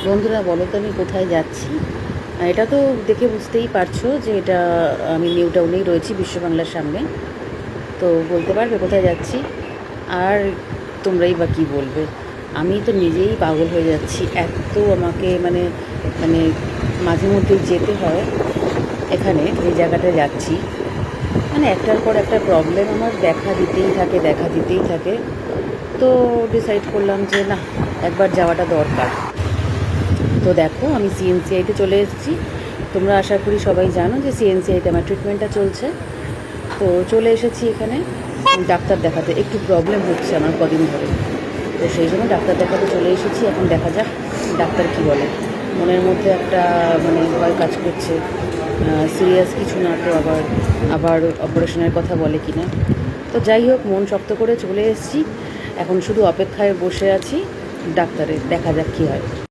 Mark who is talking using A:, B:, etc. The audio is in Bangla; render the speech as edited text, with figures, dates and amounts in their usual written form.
A: বন্ধুরা বলো তো আমি কোথায় যাচ্ছি? এটা তো দেখে বুঝতেই পারছো যে এটা আমি নিউ টাউনেই রয়েছি, বিশ্ব বাংলার সামনে। তো বলতে পারবে কোথায় যাচ্ছি? আর তোমরাই বা কী বলবে? আমি তো নিজেই পাগল হয়ে যাচ্ছি, এত আমাকে মানে মানে মাঝে মধ্যে যেতে হয় এখানে, এই জায়গাটায় যাচ্ছি। মানে একটার পর একটা প্রবলেম আমার দেখা দিতেই থাকে। তো ডিসাইড করলাম যে না, একবার যাওয়াটা দরকার। তো দেখো, আমি সিএনসিআইতে চলে এসেছি। তোমরা আশা করি সবাই জানো যে সিএনসিআইতে আমার ট্রিটমেন্টটা চলছে। তো চলে এসেছি এখানে ডাক্তার দেখাতে। একটু প্রবলেম হচ্ছে আমার কদিন ধরে, তো সেই জন্য ডাক্তার দেখাতে চলে এসেছি। এখন দেখা যাক ডাক্তার কী বলে। মনের মধ্যে একটা ভয় কাজ করছে, সিরিয়াস কিছু না তো আবার আবার অপারেশনের কথা বলে কি না। তো যাই হোক, মন শক্ত করে চলে এসেছি। এখন শুধু অপেক্ষায় বসে আছি ডাক্তারের, দেখা যাক কী হয়।